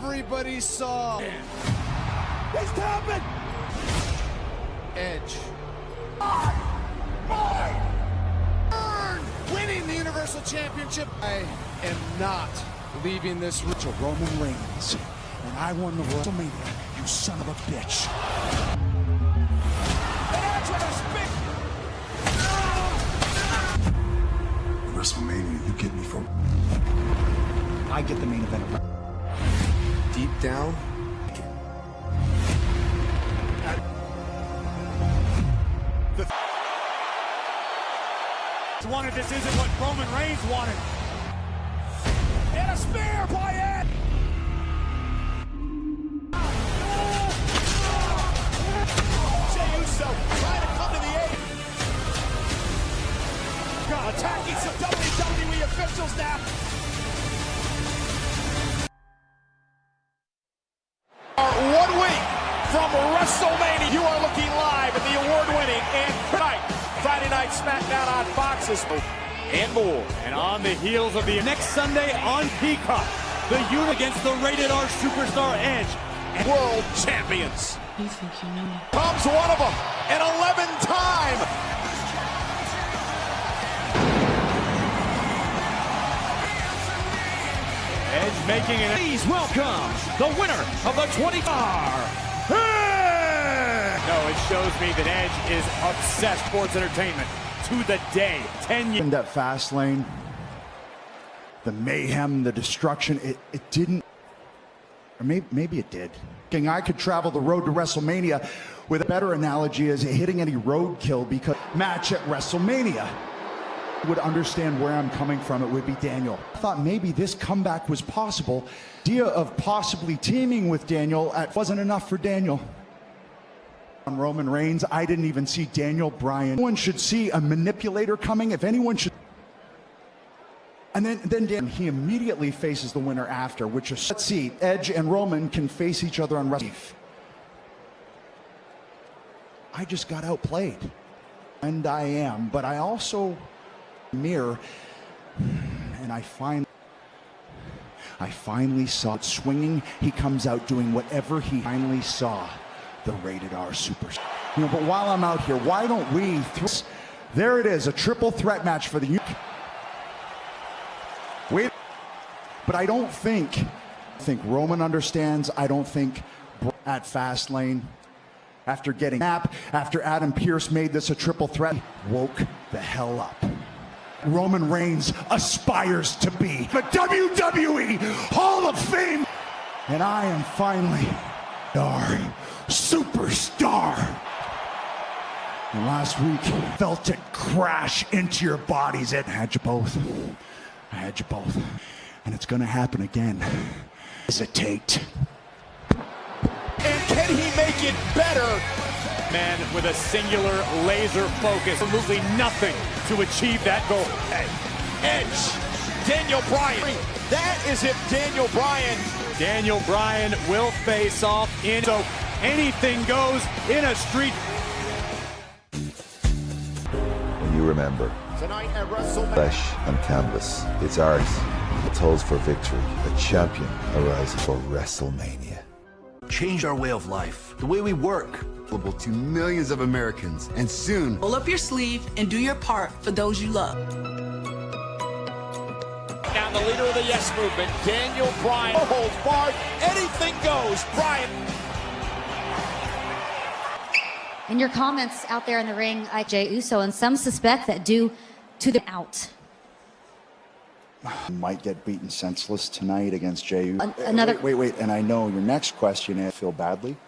everybody saw. It's happened! Edge. Winning the Universal Championship. I am not leaving this to Roman Reigns, and I won the WrestleMania, you son of a bitch. WrestleMania, you get me for. I get the main event. deep down. Wanted this isn't what Roman Reigns wanted. And a spear by Ed. Jey Uso trying to come to the aid. Attacking some WWE officials now. 1 week from WrestleMania. You are looking live at the award-winning and tonight Friday Night SmackDown on Fox's and more. And on the heels of the next Sunday on Peacock, the unit against the rated R superstar Edge and world champions. You think you know me? Comes one of them, an 11-time. Edge making it. Please welcome the winner of the 24. No, it shows me that Edge is obsessed sports entertainment to the day. 10 years. In that fast lane, the mayhem, the destruction, it didn't, or maybe it did. I could travel the road to WrestleMania with a better analogy is hitting any roadkill because match at WrestleMania would understand where I'm coming from. It would be Daniel. I thought maybe this comeback was possible. The idea of possibly teaming with Daniel wasn't enough for Daniel. On Roman Reigns, I didn't even see Daniel Bryan. Anyone should see a manipulator coming. If anyone should, and then he immediately faces the winner after, which is, let's see, Edge and Roman can face each other on WrestleMania. I just got outplayed, and I am, but I also mirror, and I finally saw it swinging. He comes out doing whatever he finally saw. The rated R superstar. You know, but while I'm out here, why don't we there it is, a triple threat match for the wait, but I don't think Roman understands. I don't think at Fastlane, after getting after Adam Pearce made this a triple threat, woke the hell up. Roman Reigns aspires to be the WWE Hall of Fame, and I am finally our superstar. And last week, felt it crash into your bodies. I had you both. I had you both. And it's gonna happen again. Hesitate. And can he make it better? Man with a singular laser focus. Absolutely nothing to achieve that goal. Edge, Daniel Bryan. That is if Daniel Bryan will face off in. So anything goes in a street. When you remember, Tonight at WrestleMania. flesh and canvas, it's art. It tolls for victory. A champion arises for WrestleMania. Change our way of life, the way we work. Available to millions of Americans, and soon. Roll up your sleeve and do your part for those you love. Now the leader of the Yes Movement, Daniel Bryan. No holds barred, anything goes. Bryan. In your comments out there in the ring, Jey Uso, and some suspect that due to the out. Might get beaten senseless tonight against Jey Uso. Another. Wait, and I know your next question is, feel badly?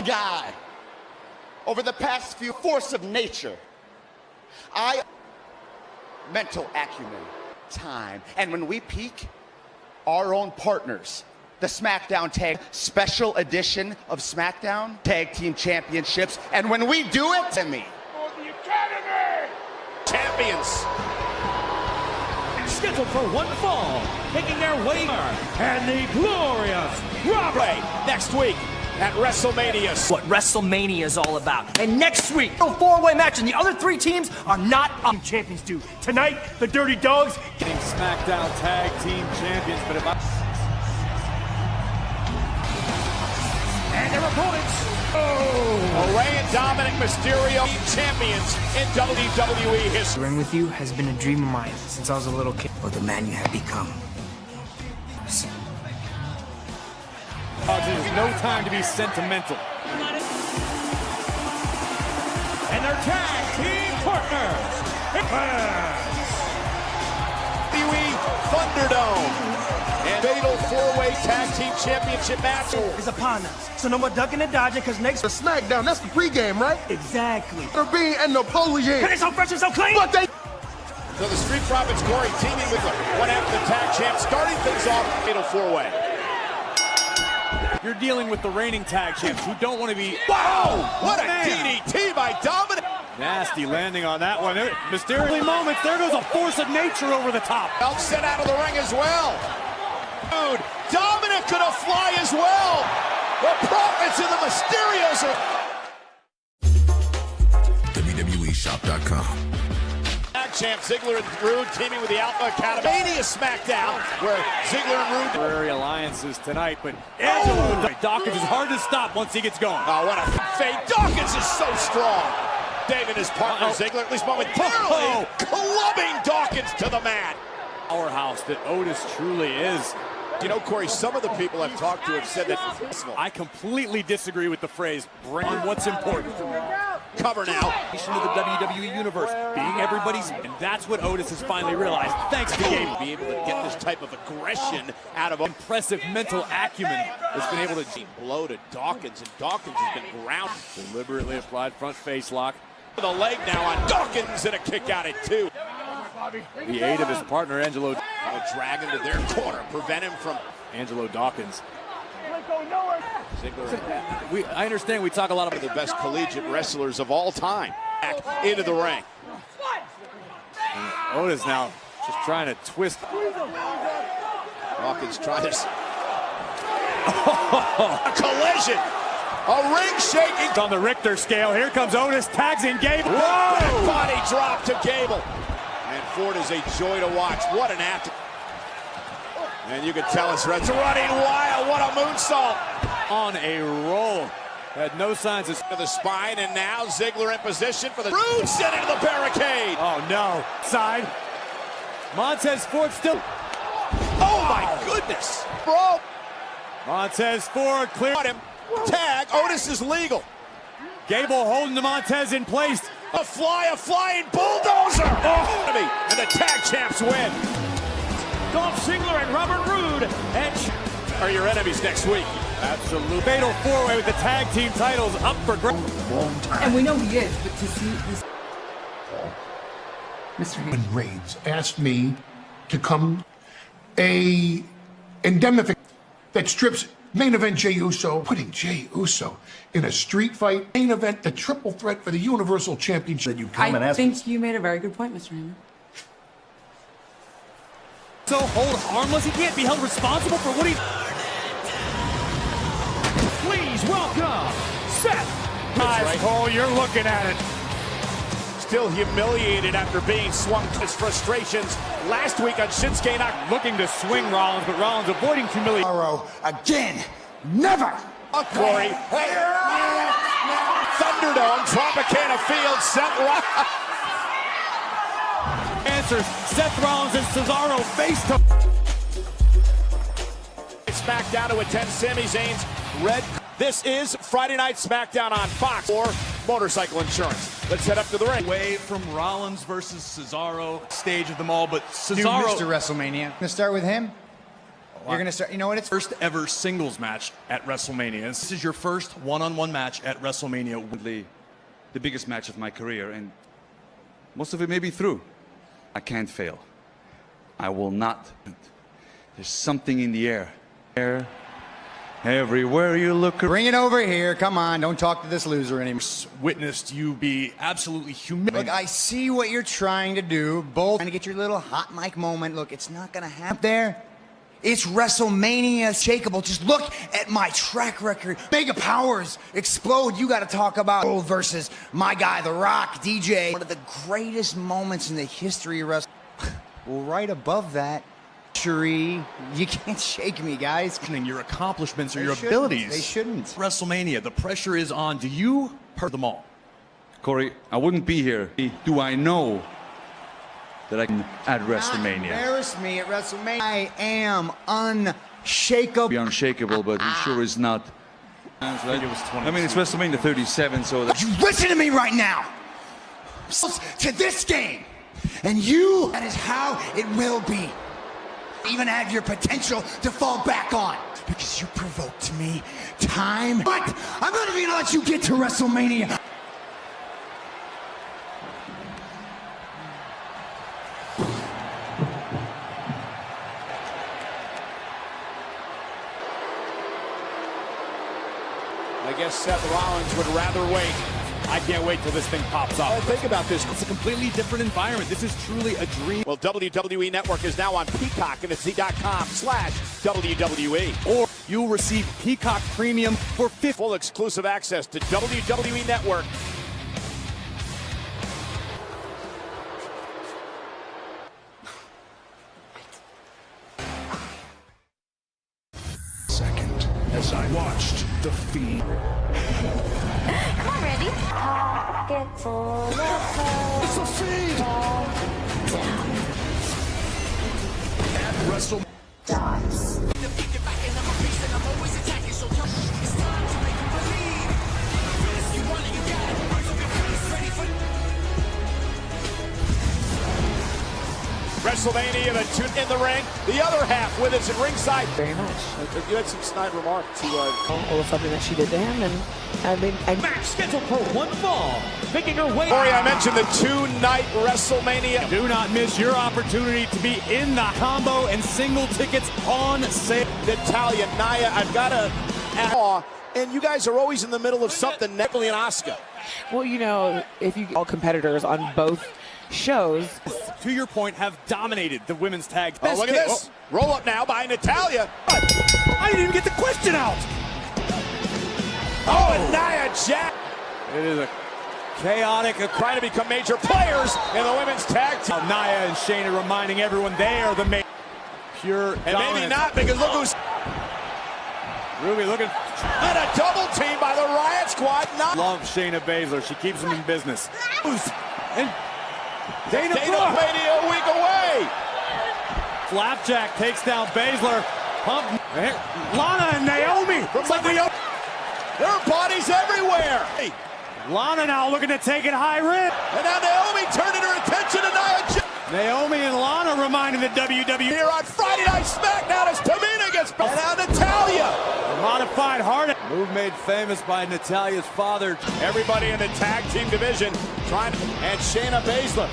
Guy, over the past few, force of nature, mental acumen, time, and when we peak, our own partners, the SmackDown Tag Special Edition of SmackDown Tag Team Championships, and when we do it, to me, For the Academy! Champions. Scheduled for one fall, making their way and the glorious Robert. Next week, at WrestleMania. What WrestleMania is all about. And next week, a four-way match, and the other three teams are not champions do. Tonight, the Dirty Dogs getting SmackDown Tag Team Champions, but if and their opponents. Ray and Dominic Mysterio, champions in WWE history. Ring with you has been a dream of mine since I was a little kid. But the man you have become. There's no time to be sentimental. And their tag team partners. WWE Thunderdome. And fatal four-way tag team championship match is upon us. So no more ducking and dodging, because next The SmackDown, that's the pregame, right? exactly. Bean and Napoleon. And it's so fresh and so clean. But they So the Street Profits, Corey, teaming with one half of the tag champs, starting things off fatal four-way. You're dealing with the reigning tag champs who don't want to be. Wow! What a DDT by Dominic! Nasty landing on that one. Mysterious moments. There goes a force of nature over the top. Belt sent out of the ring as well. Dude, Dominic gonna fly as well. The Profits and the Mysterios are. WWEshop.com. Tag champ Ziggler and Rude teaming with the Alpha Academy. Mania SmackDown, where Ziggler and Rude. Temporary alliances tonight, but Angelo Dawkins is hard to stop once he gets going. Oh, what a fade! Dawkins is so strong. Dave and his partner Ziggler, at least momentarily, clubbing Dawkins to the mat. Powerhouse that Otis truly is. You know, Corey, some of the people I've talked to have said that. I completely disagree with the phrase, bring on what's important. Cover now. Of the WWE Universe, being everybody's, and that's what Otis has finally realized. Thanks to Gable. Be able to get this type of aggression out of impressive mental acumen has been able to blow to Dawkins, and Dawkins has been grounded. Deliberately applied front face lock. The leg now on Dawkins and a kick out at 2. The aid of his partner, Angelo. Drag him to their corner, prevent him from Angelo Dawkins. Ziggler. I understand we talk a lot about the best collegiate wrestlers of all time. Back into the ring. And Otis now just trying to twist. Dawkins trying to. A collision. A ring shaking. On the Richter scale. Here comes Otis. Tags in Gable. Whoa! Body drop to Gable. And Ford is a joy to watch. What an athlete. And you can tell it's running wild. What a moonsault. On a roll. Had no signs of the spine, and now Ziggler in position for the Rude sent into the barricade. Oh no. Side. Montez Ford still. Oh my goodness. Bro. Montez Ford cleared him. Tag. Otis is legal. Gable holding the Montez in place. A flying bulldozer. Oh. And the tag champs win. Dolph Ziggler and Robert Roode are your enemies next week. Absolutely. Fatal four-way with the tag team titles up for grabs. And we know he is, but to see this. Mr. When Reigns asked me to come a indemnification that strips main event Jey Uso, putting Jey Uso in a street fight, main event, the triple threat for the Universal Championship. That you come and I ask think you made a very good point, Mr. Heyman. So hold harmless, he can't be held responsible for what he. Please welcome Seth. Nice, Cole, you're looking at it. Still humiliated after being swung to his frustrations last week on Shinsuke Nakamura. Looking to swing Rollins, but Rollins avoiding humiliation. Again, never. Corey. Thunderdome, Tropicana Field, Seth Rollins. Answers, Seth Rollins and Cesaro face to. SmackDown to attend Sami Zayn's red. This is Friday Night SmackDown on Fox or Motorcycle Insurance. Let's head up to the ring. Away from Rollins versus Cesaro, stage of them all, but Cesaro. Mr. WrestleMania. Gonna start with him. You're gonna start. You know what? It's first ever singles match at WrestleMania. This is your first one-on-one match at WrestleMania. The biggest match of my career, and most of it may be through. I can't fail. I will not. There's something in the air. Everywhere you look. Bring it over here. Come on. Don't talk to this loser anymore. Witnessed you be absolutely humiliated. Look, I see what you're trying to do. Both trying to get your little hot mic moment. Look, it's not going to happen there. It's WrestleMania shakeable. Just look at my track record. Mega powers explode. You got to talk about Gold versus my guy, The Rock, DJ. One of the greatest moments in the history of wrestling. Well, right above that, you can't shake me, guys. Your accomplishments or your abilities. They shouldn't. WrestleMania, the pressure is on. Do you part them all? Corey, I wouldn't be here. Do I know that I can at WrestleMania? Embarrass me at WrestleMania. I am unshakable. Be unshakable, but he sure is not. I think it was 22. I mean, it's WrestleMania 37, so that. You listen to me right now. To this game, and that is how it will be. Even have your potential to fall back on because you provoked me time. But I'm not even gonna let you get to WrestleMania. I guess Seth Rollins would rather wait. I can't wait till this thing pops up. Think about this. It's a completely different environment. This is truly a dream. Well, WWE Network is now on Peacock, and it's Z.com/WWE. Or you'll receive Peacock Premium for full exclusive access to WWE Network. Second, as I watched the feed. Come on, Randy. Pocket full of holes. It's a feed! At Wrestle. Dots. WrestleMania, the two in the ring. The other half with us at ringside. Very much. You had some snide remark to Or something that she did to him, and match scheduled for one fall, making her way. Corey, I mentioned the two-night WrestleMania. Do not miss your opportunity to be in the combo and single tickets on sale. Natalia, Nia, I've got to ask, and you guys are always in the middle of something. Neckley and Asuka. well, you know, if you all competitors on both shows. To your point, have dominated the women's tag. Oh, look at this. Roll up now by Natalia. I didn't even get the question out. Oh, and Nia Jax. It is a chaotic, trying to become major players in the women's tag team. Nia and Shayna reminding everyone they are the pure and dominance. Maybe not, because look who's Ruby looking. And a double team by the Riot Squad. Love Shayna Baszler. She keeps them in business. And Dana Mania a week away. Flapjack takes down Baszler. Pump. Lana and Naomi. There are bodies everywhere. Lana now looking to take it high risk. And now Naomi turning her attention to Nia Jax. Naomi and Lana reminding the WWE. Here on Friday Night SmackDown as Tamina gets back. And now Natalia. A modified heart. Move made famous by Natalia's father. Everybody in the tag team division trying to. And Shayna Baszler.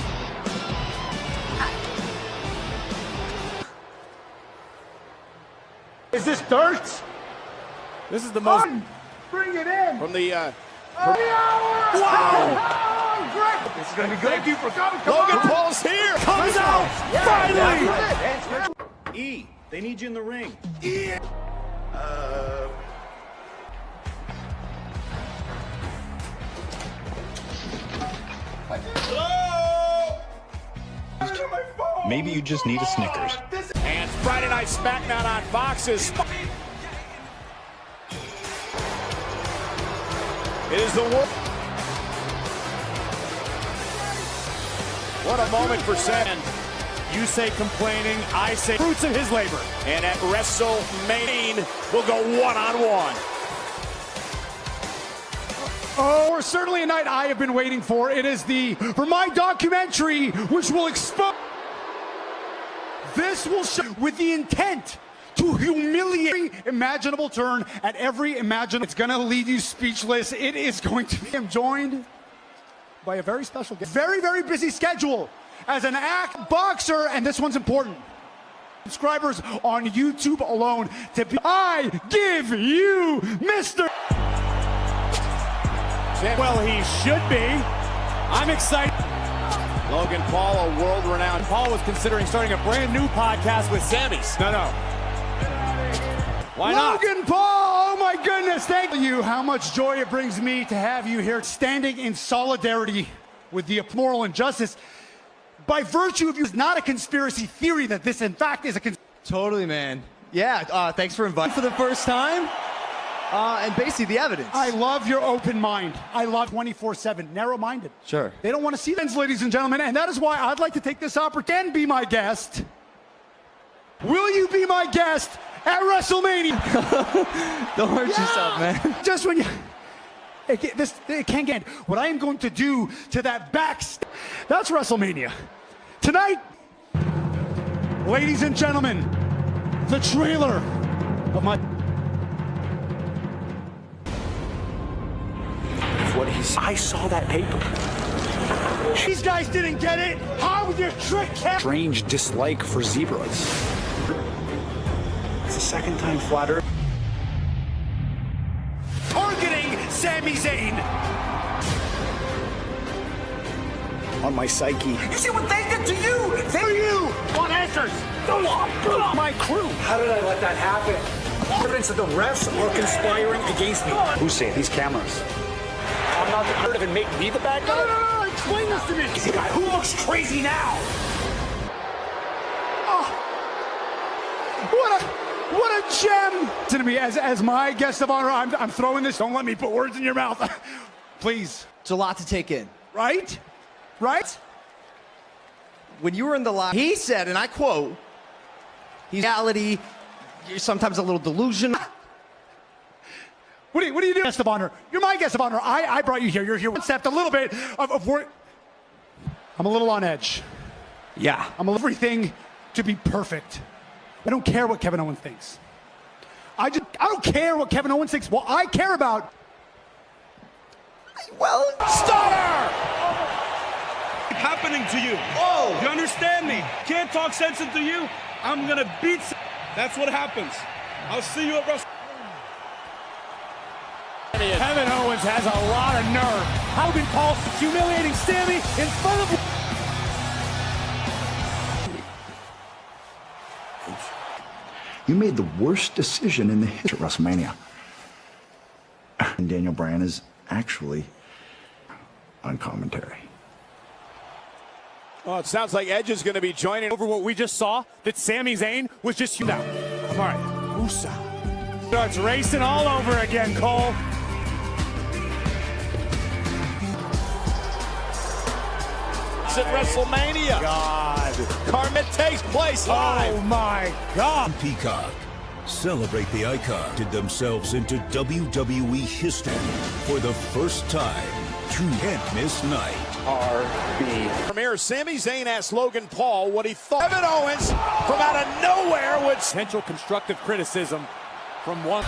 Is this dirt? This is the most. Bring it in. From the. Wow! Great. This is going to be good. Thank you for coming. Logan Paul's here. Comes out. Finally. E. They need you in the ring. E. Maybe you just need a Snickers. And Friday Night SmackDown on Fox's. It is the world. What a moment for Sand. You say complaining, I say fruits of his labor. And at WrestleMania, we'll go one-on-one. Oh, certainly a night I have been waiting for. It is for my documentary, which will expose. This will show with the intent to humiliate every imaginable turn at every imaginable. It's going to leave you speechless. It is going to be. I'm joined by a very special guest. Very, very busy schedule as an boxer, and this one's important. Subscribers on YouTube alone to be. I give you Mr. Well, he should be. I'm excited. Logan Paul, a world-renowned. Paul was considering starting a brand new podcast with Sammy's. No. Why not? Logan Paul, oh my goodness, thank you. How much joy it brings me to have you here standing in solidarity with the moral injustice. By virtue of you, it's not a conspiracy theory that this in fact is a Totally, man. Yeah, thanks for inviting for the first time. And basically the evidence. I love your open mind. I love 24/7, narrow-minded. Sure. They don't want to see this, ladies and gentlemen, and that is why I'd like to take this opportunity and be my guest. Will you be my guest at WrestleMania? Don't hurt yourself, man. Just when you... It can't get... What I am going to do to that that's WrestleMania. Tonight, ladies and gentlemen, the trailer of my... I saw that paper. These guys didn't get it. How with your trick cat? Strange dislike for zebras. It's the second time flat Earth. Targeting Sami Zayn. On my psyche. You see what they did to you? You want answers? My crew. How did I let that happen? Evidence that the refs are conspiring against me. Who's saying these cameras? I'm not the part of it. Make me the bad guy? No, explain this to me. He's the guy who looks crazy now. Oh, what a gem. To me, as my guest of honor, I'm throwing this. Don't let me put words in your mouth. Please. It's a lot to take in. Right? Right? When you were in the live, he said, and I quote, reality, you're sometimes a little delusional. What do you do? Guest of honor. You're my guest of honor. I brought you here. You're here. Concept a little bit of work. I'm a little on edge. Yeah. I'm everything to be perfect. I don't care what Kevin Owens thinks. I don't care what Kevin Owens thinks. What I care about. Well, Stunner! Happening to you. Oh, you understand me? Can't talk sense into you. I'm gonna beat. That's what happens. I'll see you at WrestleMania. Kevin Owens has a lot of nerve. Logan Paul humiliating Sami in front of... You made the worst decision in the history of WrestleMania. And Daniel Bryan is actually on commentary. Oh, it sounds like Edge is going to be joining over what we just saw, that Sami Zayn was just... Now, all right, Usa starts racing all over again, Cole. At WrestleMania. God. Carmen takes place live. Oh my God. Peacock. Celebrate the icon did themselves into WWE history for the first time. You can't miss night. RB. Premier Sami Zayn asked Logan Paul what he thought. Kevin Owens from out of nowhere with potential constructive criticism from one.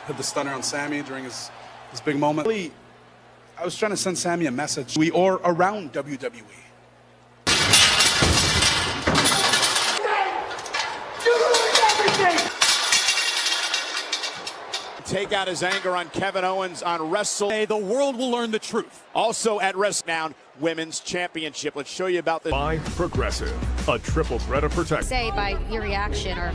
Put the stunner on Sami during his big moment. I was trying to send Sami a message. We are around WWE. Take out his anger on Kevin Owens on WrestleMania. The world will learn the truth. Also at WrestleMania Women's Championship. Let's show you about the... By Progressive, a triple threat of protection. Say by your reaction or...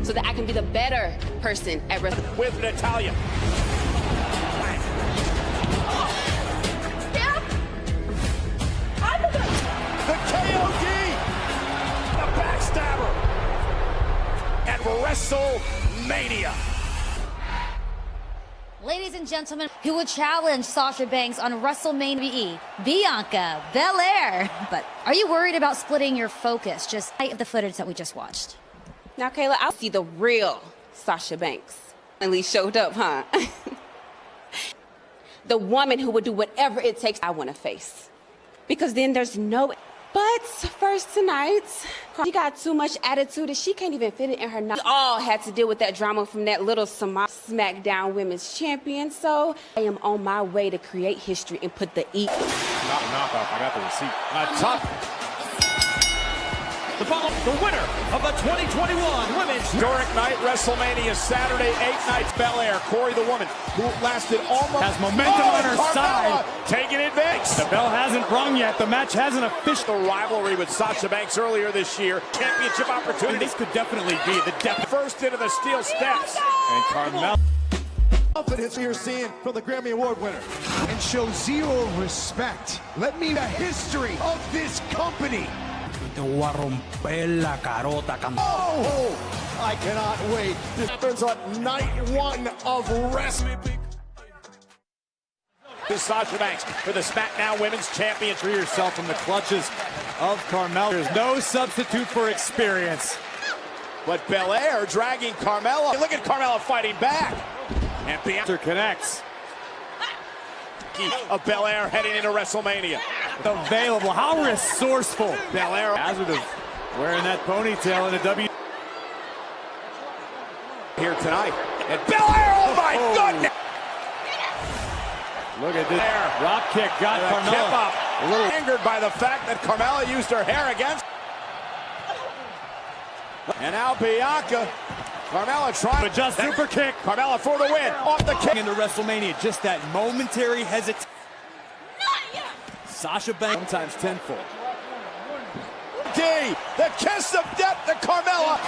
So that I can be the better person at WrestleMania. With Natalya. The KOD, the backstabber at WrestleMania. Ladies and gentlemen, who would challenge Sasha Banks on WrestleMania? Bianca Belair. But are you worried about splitting your focus? Just of the footage that we just watched. Now, Kayla, I'll see the real Sasha Banks. At least showed up, huh? The woman who would do whatever it takes I want to face. Because then there's no... But first tonight, she got too much attitude that she can't even fit it in her... We all had to deal with that drama from that little SmackDown Women's Champion, so I am on my way to create history and put the E... Not a knockoff, I got the receipt. Top. The follow... the winner of the 2021 Women's Historic Night WrestleMania Saturday, 8 nights, Belair. Corey, the woman who lasted almost... Has momentum on her side. Taking advantage. The bell hasn't rung yet. The match hasn't officially... The rivalry with Sasha Banks earlier this year. Championship opportunity. And this could definitely be the first into the steel steps. And Carmella... Confidence you're seeing from the Grammy Award winner. And show zero respect. Let me the history of this company. Oh, I cannot wait. This happens on night 1 of wrestling. This is Sasha Banks for the SmackDown Women's Champion. Free yourself from the clutches of Carmella. There's no substitute for experience. But Belair dragging Carmella. Look at Carmella fighting back. And Bianca connects. Of Belair heading into WrestleMania. Available. How resourceful. Belair. Hazard of wearing that ponytail in a W. Here tonight. And Belair. Oh my goodness. Look at this. Drop kick got Carmella. A little angered by the fact that Carmella used her hair against. And now Bianca. Carmella trying to just super kick. Carmella for the win. Off the kick into WrestleMania. Just that momentary hesitation. Sasha Banks sometimes tenfold. The kiss of death to Carmella.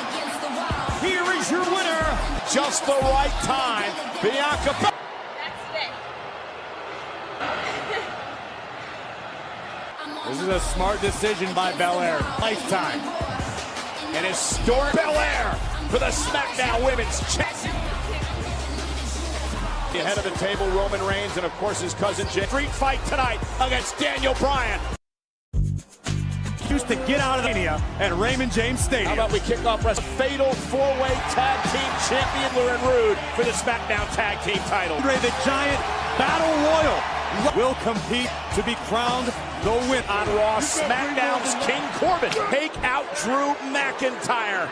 Here is your winner. Just the right time. Bianca. This is a smart decision by Belair. Lifetime. And historic Belair for the SmackDown Women's Champion. Ahead of the table, Roman Reigns, and of course his cousin Jay. Street fight tonight against Daniel Bryan. Used to get out of the Mania at Raymond James Stadium. How about we kick off a fatal four-way tag team champion, Lauren Rude, for the SmackDown Tag Team title. Andre the Giant Battle Royal will compete to be crowned the winner. On Raw, SmackDown's King Corbin take out Drew McIntyre.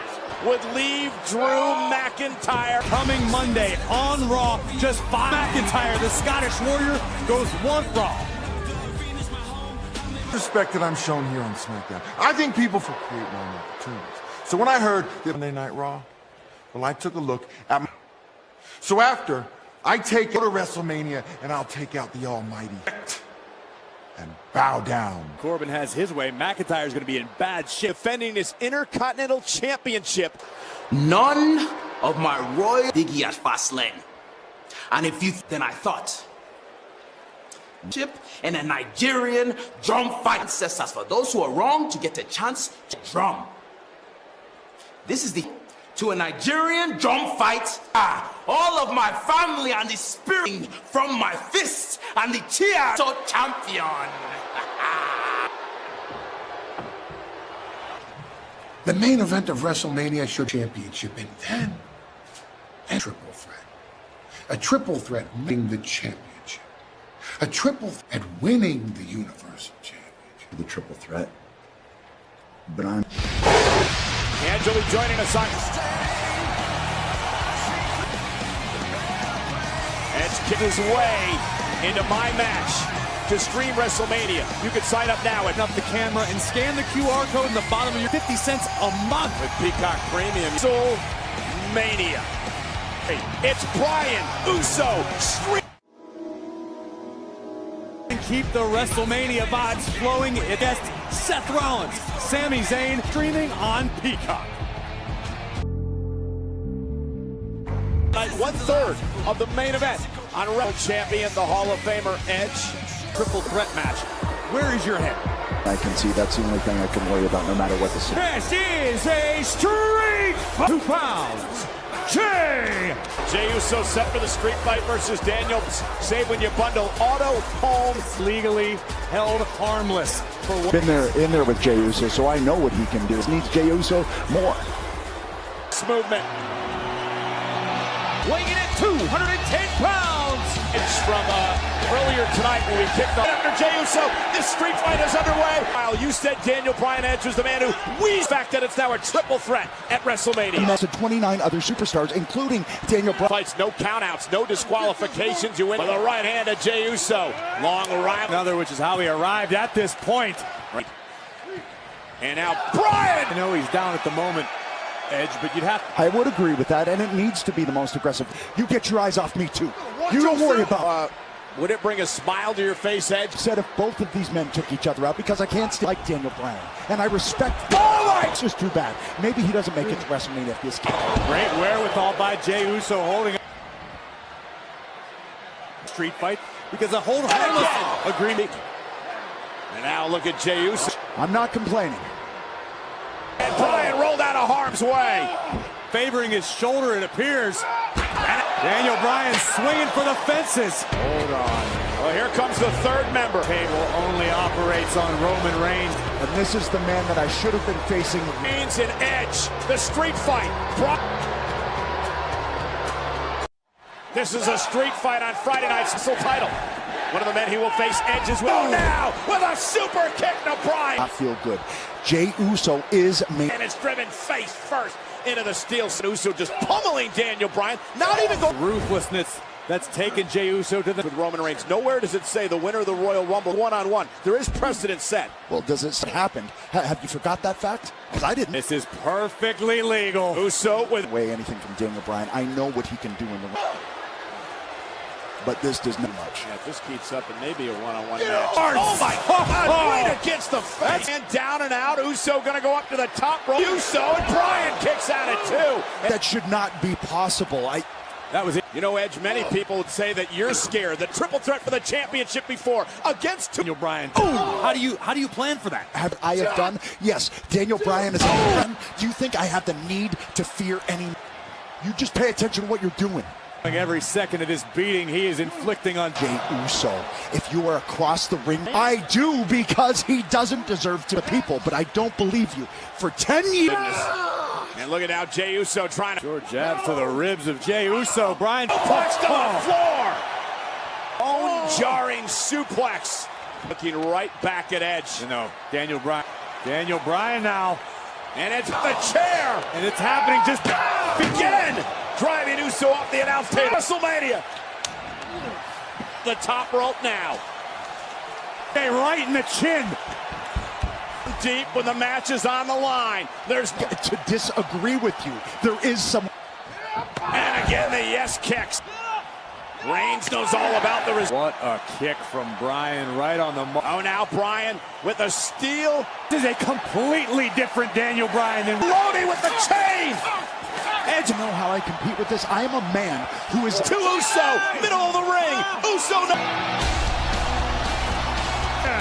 Would leave Drew McIntyre. Coming Monday on Raw, just 5. McIntyre, the Scottish Warrior, goes 1 Raw. Respect that I'm shown here on SmackDown. I think people should create more opportunities. So when I heard the Monday Night Raw, well, I took a look at So after, I go to WrestleMania and I'll take out the Almighty and bow down. Corbin has his way. McIntyre's going to be in bad shape. Defending his Intercontinental Championship. None of my royal Biggie at Fastlane. And if you then I thought and a Nigerian drum fight ancestors for those who are wrong to get a chance to drum. This is the to a Nigerian drum fight. All of my family and the spirit from my fists and the tear so champion. The main event of WrestleMania should championship and then a triple threat. A triple threat winning the championship. A triple at winning the Universal Championship. The triple threat. But I'm... Angeli joining us on... Edge kicked his way into my match to stream WrestleMania. You can sign up now at up the camera and scan the QR code in the bottom of your 50 cents a month with Peacock Premium. WrestleMania. It's Bryan Uso stream. Keep the WrestleMania vibes flowing against Seth Rollins, Sami Zayn, streaming on Peacock. 1/3 of the main event on World Champion, the Hall of Famer Edge. Triple threat match. Where is your head? I can see that's the only thing I can worry about no matter what the situation. This is a street fight. 2 pounds. Jey Uso set for the street fight versus Daniel. Save when you bundle auto, home, legally held harmless. Been in there with Jey Uso, so I know what he can do. Needs Jey Uso more. This movement. Weighing in at 210 pounds. It's from earlier tonight when we kicked off. After Jey Uso, this street fight is underway. While you said Daniel Bryan Edge was the man who wheezed back that it's now a triple threat at WrestleMania. And that's 29 other superstars, including Daniel Bryan. Fights, no countouts, no disqualifications. You win with the right hand of Jey Uso. Long arrival. Another, which is how he arrived at this point. And now Bryan! I know he's down at the moment, Edge, but you'd have to. I would agree with that, and it needs to be the most aggressive. You get your eyes off me, too. You don't worry about would it bring a smile to your face, Edge? Said if both of these men took each other out, because I can't stand like Daniel Bryan, and I respect. Oh, it's just too bad. Maybe he doesn't make it to WrestleMania if this kid. Great wherewithal by Jey Uso holding street fight because the whole agreement. And now look at Jey Uso. I'm not complaining. And Bryan rolled out of harm's way. Favoring his shoulder, it appears. And Daniel Bryan swinging for the fences. Hold on. Well, here comes the third member. Cable only operates on Roman Reigns. And this is the man that I should have been facing. Reigns and Edge, the street fight. This is a street fight on Friday night's title. One of the men he will face Edge as well. Now with a super kick to Bryan. I feel good. Jey Uso is main. And it's driven face first into the steel. Uso just pummeling Daniel Bryan. Not even the ruthlessness that's taken Jey Uso to the with Roman Reigns. Nowhere does it say the winner of the Royal Rumble one-on-one. There is precedent set. Well, does it happen? Have you forgot that fact? Because I didn't. This is perfectly legal. Uso with way anything from Daniel Bryan. I know what he can do in the ring. But this does not much. Yeah, if this keeps up, it may be a one-on-one match. Oh my God! Right against the face. And down and out. Uso going to go up to the top rope. Uso and Bryan kicks out at 2. That should not be possible. That was it. You know, Edge, many people would say that you're scared. The triple threat for the championship before against Daniel Bryan. How do you plan for that? I have done? Yes. Daniel Bryan is a friend. Do you think I have the need to fear any? You just pay attention to what you're doing. Every second of this beating he is inflicting on Jey Uso. If you are across the ring, I do, because he doesn't deserve to the people, but I don't believe you. For 10 years. And look at now Jey Uso trying to. Sure jabs to the ribs of Jey Uso. Bryan punched to the floor. Own jarring suplex. Looking right back at Edge. You know, Daniel Bryan now. And it's the chair. And it's happening just again. Driving Uso off the announce table. WrestleMania. The top rope now. Hey, right in the chin. Deep when the match is on the line. There's to disagree with you. There is some. And again, the yes kicks. Reigns knows all about the result. What a kick from Bryan right on the mark. Oh, now Bryan with a steel. This is a completely different Daniel Bryan than Lodi with the chain. Edge, know how I compete with this? I am a man who is to Uso, middle of the ring. Uso.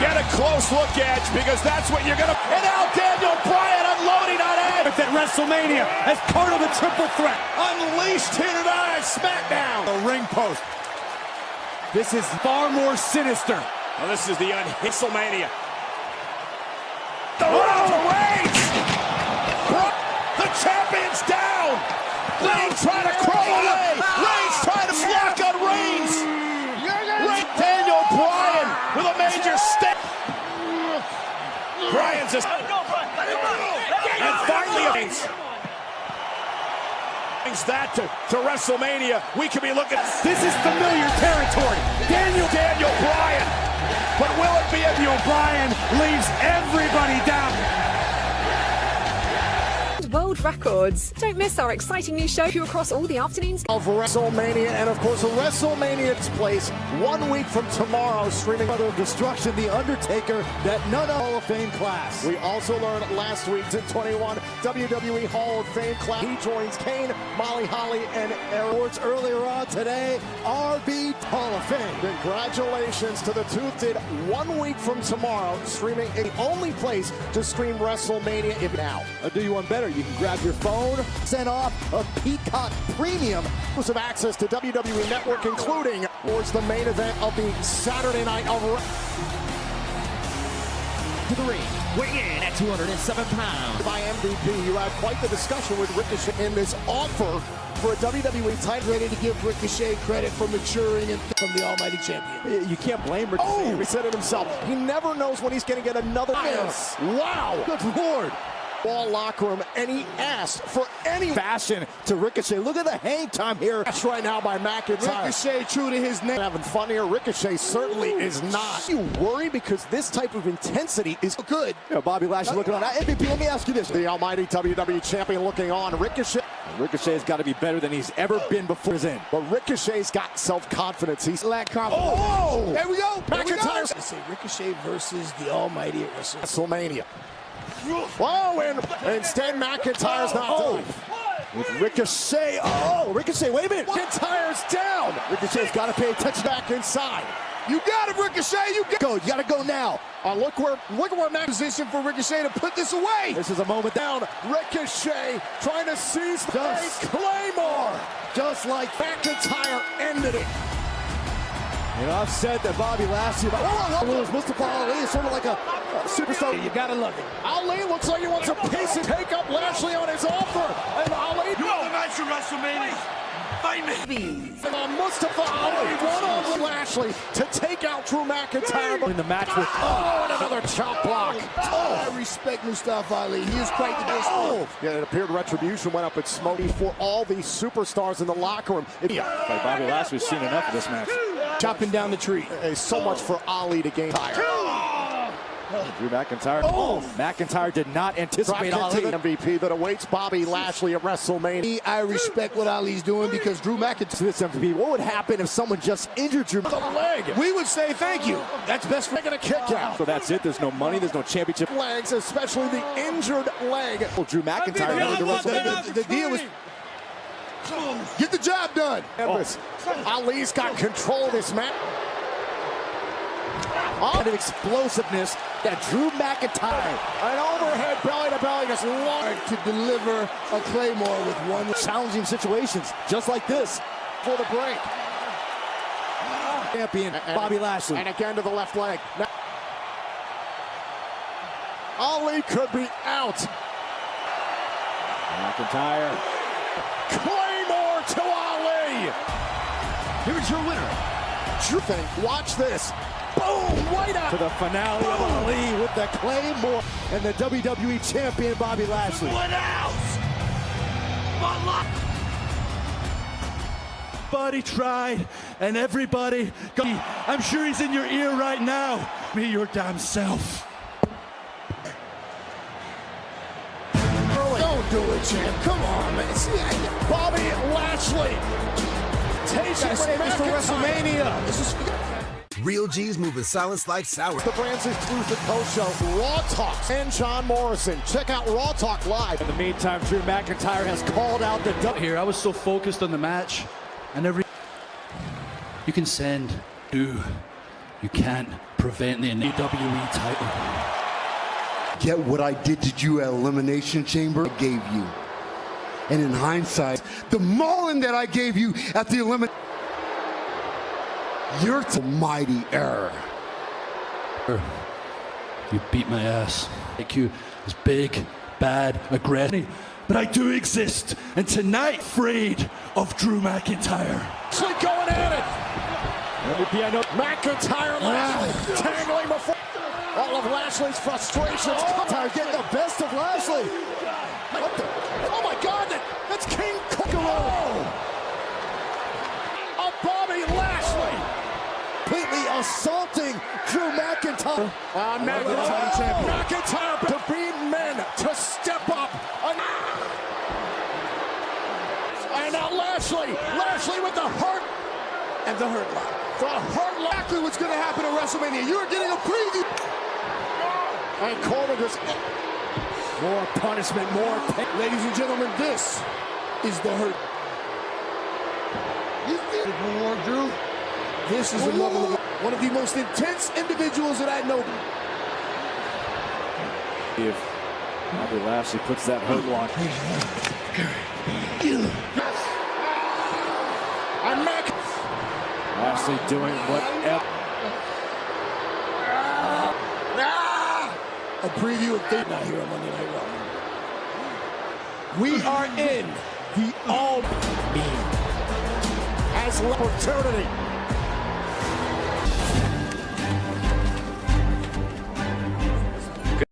Get a close look, Edge, because that's what you're gonna. And now Daniel Bryan unloading on Edge. It's at WrestleMania as part of the triple threat. Unleashed here tonight on SmackDown. The ring post. This is far more sinister. Well, this is the WrestleMania. The road to Reigns. The champion's down. Reigns trying to crawl away. Reigns trying to block on Reigns. Daniel Bryan with a major step. Bryan's just. And finally, Reigns. Brings that to WrestleMania. We could be looking. This is familiar territory. Daniel Bryan. But will it be Daniel Bryan leaves everybody down? World records. Don't miss our exciting new show across all the afternoons of WrestleMania, and of course WrestleMania takes place 1 week from tomorrow, streaming Mother of Destruction, The Undertaker, that none of Hall of Fame class. We also learned last week's in 21 WWE Hall of Fame class. He joins Kane, Molly Holly, and Awards earlier on today. RB Hall of Fame. Congratulations to the two. Did 1 week from tomorrow, streaming the only place to stream WrestleMania now. I'll do you one better. You can grab your phone, send off a Peacock Premium, exclusive access to WWE Network, including towards the main event of the Saturday night of to the ring, weighing in at 207 pounds. By MVP, you had quite the discussion with Ricochet in this offer for a WWE title. Ready to give Ricochet credit for maturing and from the almighty champion. You can't blame Ricochet. He said it himself. He never knows when he's going to get another miss. Wow. Good Lord. Ball locker room, and he asked for any fashion to Ricochet. Look at the hang time here. That's right now by McIntyre. Ricochet, true to his name. Having fun here. Ricochet certainly is not. You worry because this type of intensity is good. You know, Bobby Lashley looking on that. MVP, let me ask you this. The almighty WWE champion looking on. Ricochet's got to be better than he's ever been before he's in. But Ricochet's got self-confidence. He's lack confidence. Oh! There we go. McIntyre. I say Ricochet versus the almighty at WrestleMania. Whoa, and instead McIntyre's not done. With Ricochet, Ricochet, wait a minute, McIntyre's down. Ricochet's got to pay attention back inside. You got it, Ricochet, you got to go now. Look where Mac position for Ricochet to put this away. This is a moment down. Ricochet trying to seize the Claymore. Just like McIntyre ended it. You know, I've said that Bobby Lashley about Mustafa Ali is sort of like a superstar. You gotta love it. Ali looks like he wants a piece and take up Lashley on his offer. And Ali, you want the match at WrestleMania? Fight me. Mustafa Ali one-on-one Lashley to take out Drew McIntyre in the match with and another chop block. I respect Mustafa Ali. He is quite the best. Yeah, it appeared Retribution went up and smoked for all these superstars in the locker room. Bobby Lashley's seen enough of this match. Chopping down the tree. So much for Ali to gain. Drew McIntyre. McIntyre did not anticipate Ali. The MVP that awaits Bobby Lashley at WrestleMania. I respect what Ali's doing because Drew McIntyre. This MVP. What would happen if someone just injured Drew with a leg? We would say thank you. That's best for making a kick out. So that's it. There's no money. There's no championship. Legs, especially the injured leg. Well, Drew McIntyre. The deal was. Get the job done. Ali's got control of this match. Kind of explosiveness that Drew McIntyre. An overhead belly-to-belly just long to deliver a Claymore with one. Challenging situations, just like this. For the break. Champion, Bobby Lashley. And again to the left leg. Now, Ali could be out. McIntyre. Claymore to Ali. Here's your winner. Drew, watch this. Boom! Right out to the finale of Ali with the Claymore and the WWE champion Bobby Lashley. What else? Everybody tried, and everybody. I'm sure he's in your ear right now. Be your damn self. Don't do it, champ. Come on, man. Bobby Lashley. Gotta save this for WrestleMania. This is. Real G's moving silence like sour. The Brands exclusive post show, Raw Talk, and John Morrison. Check out Raw Talk live. In the meantime, Drew McIntyre has called out the here. I was so focused on the match, and you can send. You can't prevent the WWE title. Get what I did to you at Elimination Chamber? I gave you. And in hindsight, the mauling that I gave you at the Elimination. You're a mighty error. You beat my ass. IQ is big, bad, aggressive. But I do exist, and tonight, afraid of Drew McIntyre. Actually going at it. MVP, I know. McIntyre, Lashley, tangling before. All of Lashley's frustrations. McIntyre getting the best of Lashley. What the? Oh my God, that's King Kookaroo. A Bobby Lashley. Completely assaulting Drew McIntyre. McIntyre to be men to step up. And now Lashley with the hurt. And the hurt lock. The hurt lock. Exactly what's going to happen at WrestleMania. You're getting a preview. And Corbin just more punishment, more pain. Ladies and gentlemen, this is the hurt. You think more, Drew? This is one of the most intense individuals that I know. If Bobby Lashley puts that hurt lock. And Lashley doing whatever. A preview of Date Night here on Monday Night Raw. We are in the all-mean as opportunity.